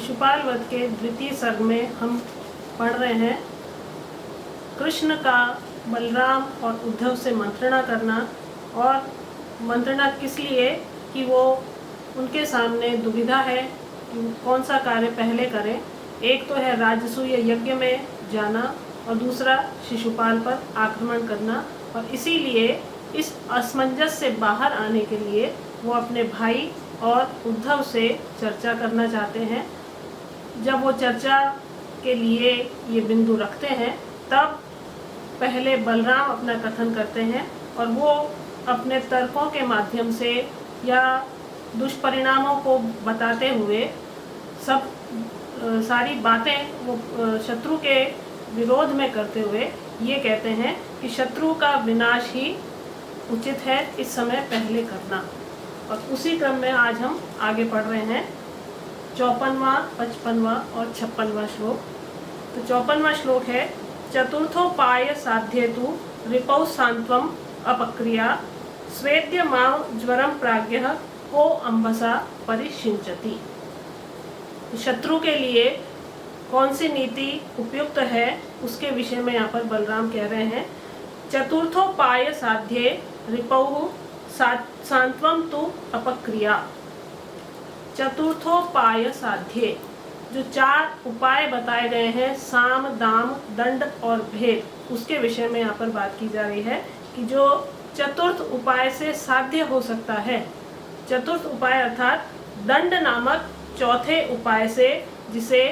शिशुपाल वध के द्वितीय सर्ग में हम पढ़ रहे हैं कृष्ण का बलराम और उद्धव से मंत्रणा करना। और मंत्रणा किस लिए कि वो उनके सामने दुविधा है कि कौन सा कार्य पहले करें। एक तो है राजसूय यज्ञ में जाना और दूसरा शिशुपाल पर आक्रमण करना। और इसीलिए इस असमंजस से बाहर आने के लिए वो अपने भाई और उद्धव से चर्चा करना चाहते हैं। जब वो चर्चा के लिए ये बिंदु रखते हैं तब पहले बलराम अपना कथन करते हैं और वो अपने तर्कों के माध्यम से या दुष्परिणामों को बताते हुए सारी बातें वो शत्रु के विरोध में करते हुए ये कहते हैं कि शत्रु का विनाश ही उचित है इस समय पहले करना। और उसी क्रम में आज हम आगे पढ़ रहे हैं 54वां, 55वां और 56वां श्लोक। तो 54वां श्लोक है चतुर्थोपाय साध्येतु रिपौ सांत्वम अपक्रिया स्वेद्य माव ज्वरम प्राज्ञः को अंबसा परिशिंचति। शत्रु के लिए कौन सी नीति उपयुक्त है उसके विषय में यहाँ पर बलराम कह रहे हैं। चतुर्थोपाय साध्ये रिपौ सांत्वम तु अपक्रिया। चतुर्थोपाय साध्ये, जो 4 उपाय बताए गए हैं साम दाम दंड और भेद, उसके विषय में यहाँ पर बात की जा रही है कि जो चतुर्थ उपाय से साध्य हो सकता है। चतुर्थ उपाय अर्थात दंड नामक चौथे उपाय से जिसे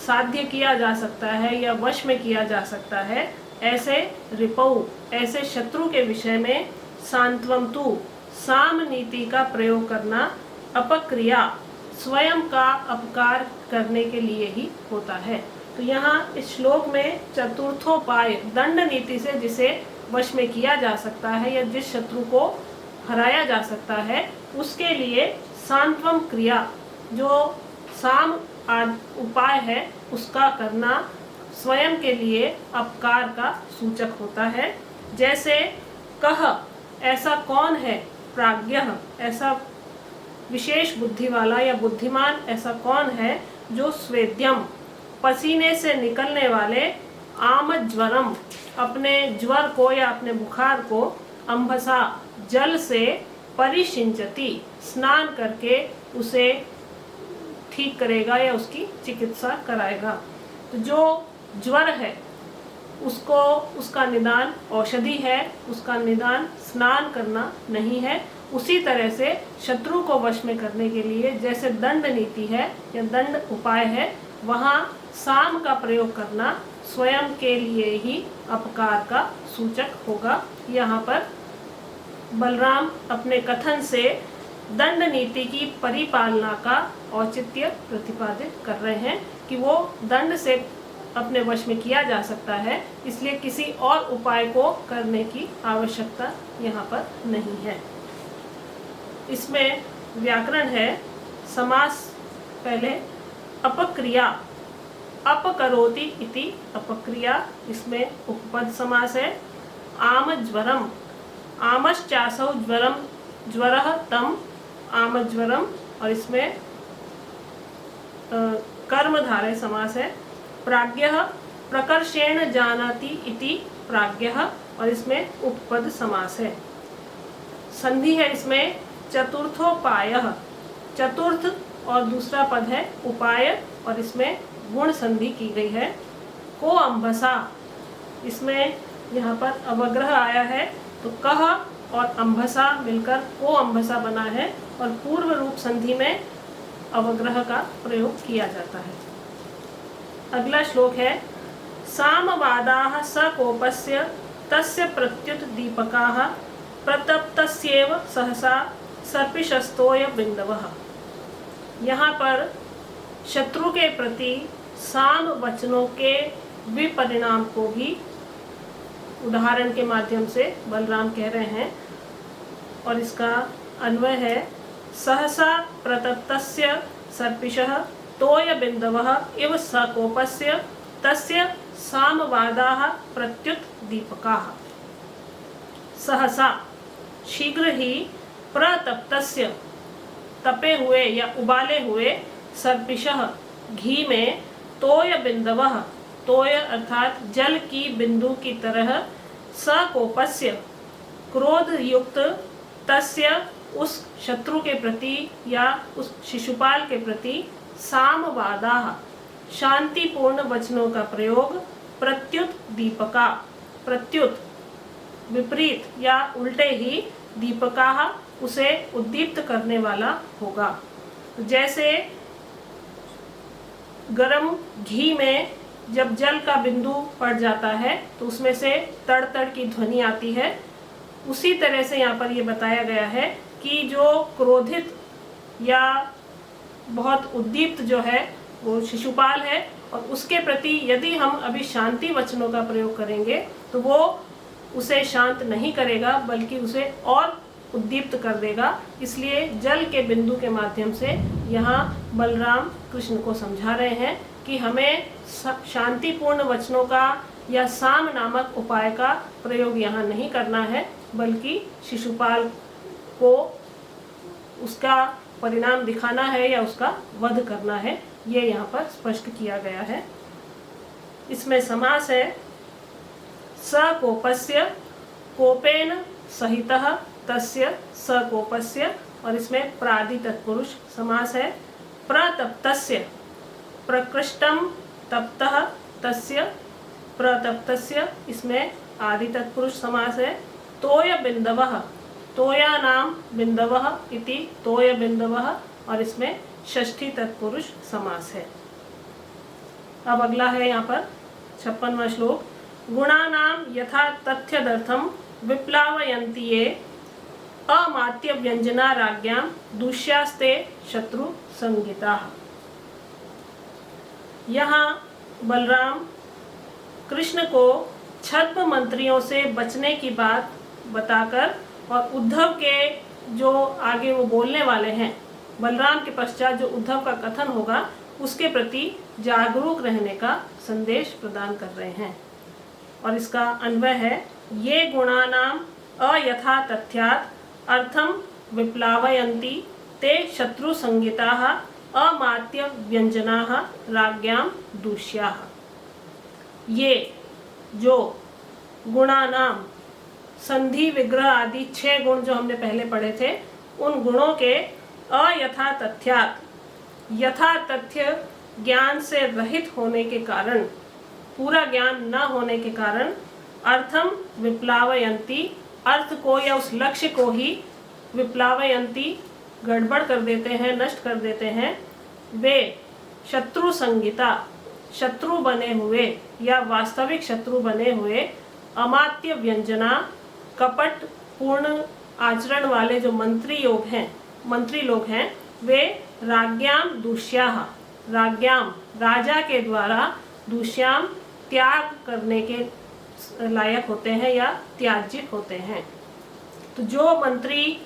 साध्य किया जा सकता है या वश में किया जा सकता है, ऐसे रिपौ, ऐसे शत्रु के विषय में सांत्वम तु, साम नीति का प्रयोग करना, अपक्रिया, स्वयं का अपकार करने के लिए ही होता है। तो यहाँ इस श्लोक में चतुर्थोपाय, दंड नीति से जिसे वश में किया जा सकता है या जिस शत्रु को हराया जा सकता है, उसके लिए सांत्वम क्रिया, जो साम उपाय है उसका करना स्वयं के लिए अपकार का सूचक होता है। जैसे कह, ऐसा कौन है, प्राज्ञः, ऐसा विशेष बुद्धि वाला या बुद्धिमान ऐसा कौन है जो स्वेद्यम, पसीने से निकलने वाले, आम ज्वरम, अपने ज्वर को या अपने बुखार को, अंबसा, जल से, परिशिंचति, स्नान करके उसे ठीक करेगा या उसकी चिकित्सा कराएगा। तो जो ज्वर है उसको, उसका निदान औषधि है, उसका निदान स्नान करना नहीं है। उसी तरह से शत्रु को वश में करने के लिए जैसे दंड नीति है या दंड उपाय है, वहाँ साम का प्रयोग करना स्वयं के लिए ही अपकार का सूचक होगा। यहाँ पर बलराम अपने कथन से दंड नीति की परिपालना का औचित्य प्रतिपादित कर रहे हैं कि वो दंड से अपने वश में किया जा सकता है, इसलिए किसी और उपाय को करने की आवश्यकता यहाँ पर नहीं है। इसमें व्याकरण है, समास पहले अपक्रिया, अपकरोति इति अपक्रिया, इसमें उपपद समास है। आम ज्वरम, आमश्चासौ ज्वरम, ज्वरः तम आमज्वरम, और इसमें कर्मधारय समास है। प्राज्ञः, प्रकर्षेण जानाति इति प्राज्ञः, और इसमें उपपद समास है। संधि है इसमें चतुर्थोपायः, चतुर्थ और दूसरा पद है उपाय, और इसमें गुण संधि की गई है। को अंबसा, इसमें यहाँ पर अवग्रह आया है तो कह और अंबसा मिलकर को अंबसा बना है, और पूर्व रूप संधि में अवग्रह का प्रयोग किया जाता है। अगला श्लोक है सामवादाः सकोपस्य तस्य प्रत्युत दीपकाः प्रतप्तस्येव सहसा सर्पिशस्तोय बिंदवः। यहाँ पर शत्रु के प्रति साम वचनों के विपरिणाम को भी उदाहरण के माध्यम से बलराम कह रहे हैं, और इसका अन्वय है सहसा प्रतप्तस्य सर्पिशः तोय बिंदवः इव सकोपस्य तस्य सामवादाः प्रत्युत दीपकाः। सहसा, शीघ्र ही, प्रतप्तस्य, तपे हुए या उबाले हुए, सर्पिशः, घी में तोय बिंदवः, तोय अर्थात जल की बिंदु की तरह, सकोपस्य क्रोध युक्त, तस्य उस शत्रु के प्रति या उस शिशुपाल के प्रति, सामवादाः शांतिपूर्ण वचनों का प्रयोग, प्रत्युत दीपका, प्रत्युत विपरीत या उल्टे ही, दीपकाः उसे उद्दीप्त करने वाला होगा। जैसे गरम घी में जब जल का बिंदु पड़ जाता है तो उसमें से तड़ तड़ की ध्वनि आती है, उसी तरह से यहाँ पर ये बताया गया है कि जो क्रोधित या बहुत उद्दीप्त जो है वो शिशुपाल है, और उसके प्रति यदि हम अभी शांति वचनों का प्रयोग करेंगे तो वो उसे शांत नहीं करेगा बल्कि उसे और उद्दीप्त कर देगा। इसलिए जल के बिंदु के माध्यम से यहाँ बलराम कृष्ण को समझा रहे हैं कि हमें शांतिपूर्ण वचनों का या साम नामक उपाय का प्रयोग यहाँ नहीं करना है, बल्कि शिशुपाल को उसका परिणाम दिखाना है या उसका वध करना है। ये यहाँ पर स्पष्ट किया गया है। इसमें समास है सकोपस्य, कोपेन सहितः तस्य सकोपस्य, और इसमें प्रादि तत्पुरुष समास है। प्रतप्तस्य, प्रकृष्टम तप्तः तस्य प्रतप्तस्य, इसमें आदि तत्पुरुष समास है। तोय बिंदवः, तोयानाम बिंदवः इति तोय बिंदवः, और इसमें षष्ठी तत्पुरुष समास है। अब अगला है यहाँ पर 56वां श्लोक। गुणानाम यथा तथ्यदर्थम विप्लावयन्ति ये, अमात्य व्यंजना राज्ञां दुष्यास्ते शत्रु संगिताः। यहाँ बलराम कृष्ण को छद्म मंत्रियों से बचने की बात बताकर और उद्धव के जो आगे वो बोलने वाले हैं, बलराम के पश्चात जो उद्धव का कथन होगा उसके प्रति जागरूक रहने का संदेश प्रदान कर रहे हैं। और इसका अन्वय है ये गुणानाम अयथा तथ्यात् अर्थम विप्लावयन्ति ते शत्रु संगिताः अमात्य व्यंजनाः राज्ञां दूष्याः। ये जो गुणानाम, संधि विग्रह आदि 6 गुण जो हमने पहले पढ़े थे, उन गुणों के अयथा तथ्यात्, यथा तथ्य ज्ञान से रहित होने के कारण, पूरा ज्ञान न होने के कारण, अर्थम विप्लावयन्ति, अर्थ को या उस लक्ष्य को ही विप्लावयन्ति गड़बड़ कर देते हैं, नष्ट कर देते हैं। वे शत्रु संगिता, शत्रु बने हुए या वास्तविक शत्रु बने हुए, अमात्य व्यंजना, कपट पूर्ण आचरण वाले जो मंत्री लोग हैं, वे राज्ञां दूष्याः, राज्ञां राजा के द्वारा, दूष्याम त्याग करने के लायक होते हैं या त्याज्य होते हैं। तो जो मंत्री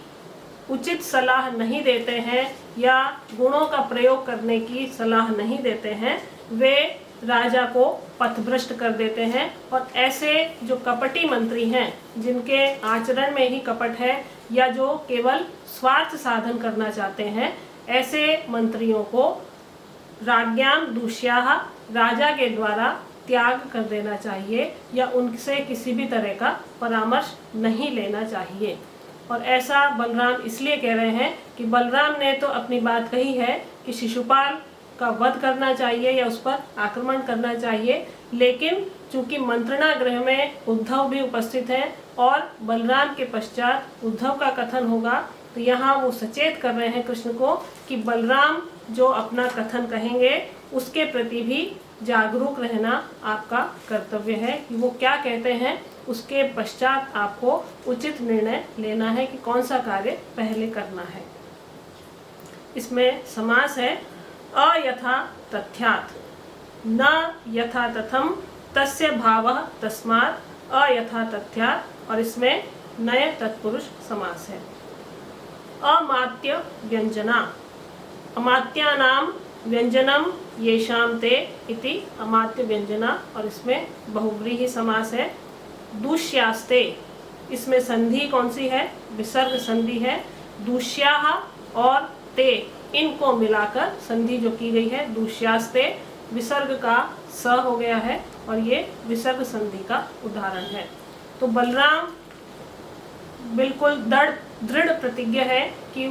उचित सलाह नहीं देते हैं या गुणों का प्रयोग करने की सलाह नहीं देते हैं, वे राजा को पथभ्रष्ट कर देते हैं। और ऐसे जो कपटी मंत्री हैं, जिनके आचरण में ही कपट है या जो केवल स्वार्थ साधन करना चाहते हैं, ऐसे मंत्रियों को राज्ञां दूष्याः, राजा के द्वारा त्याग कर देना चाहिए या उनसे किसी भी तरह का परामर्श नहीं लेना चाहिए। और ऐसा बलराम इसलिए कह रहे हैं कि बलराम ने तो अपनी बात कही है कि शिशुपाल का वध करना चाहिए या उस पर आक्रमण करना चाहिए, लेकिन चूंकि मंत्रणा गृह में उद्धव भी उपस्थित है और बलराम के पश्चात उद्धव का कथन होगा, तो यहाँ वो सचेत कर रहे हैं कृष्ण को कि बलराम जो अपना कथन कहेंगे उसके प्रति भी जागरूक रहना आपका कर्तव्य है कि वो क्या कहते हैं, उसके पश्चात आपको उचित निर्णय लेना है कि कौन सा कार्य पहले करना है। इसमें समास है अयथा तथ्यात्, न यथा तथम तस्य भावः तस्मात् अयथा तथ्यात्, और इसमें नए तत्पुरुष समास है। अमात्य व्यंजना, अमात्यानाम व्यंजनम येषाम ते इति अमात्य व्यंजना, और इसमें बहुव्रीहि समास है। दूष्यास्ते, इसमें संधि कौन सी है, विसर्ग संधि है। दूष्याः और ते, इनको मिलाकर संधि जो की गई है दुष्यास्ते, विसर्ग का स हो गया है और ये विसर्ग संधि का उदाहरण है। तो बलराम बिल्कुल दृढ़ प्रतिज्ञ है कि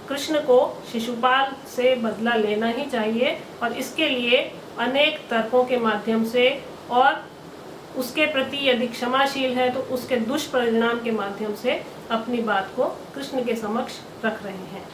कृष्ण को शिशुपाल से बदला लेना ही चाहिए और इसके लिए अनेक तर्कों के माध्यम से और उसके प्रति यदि क्षमाशील है तो उसके दुष्परिणाम के माध्यम से अपनी बात को कृष्ण के समक्ष रख रहे हैं।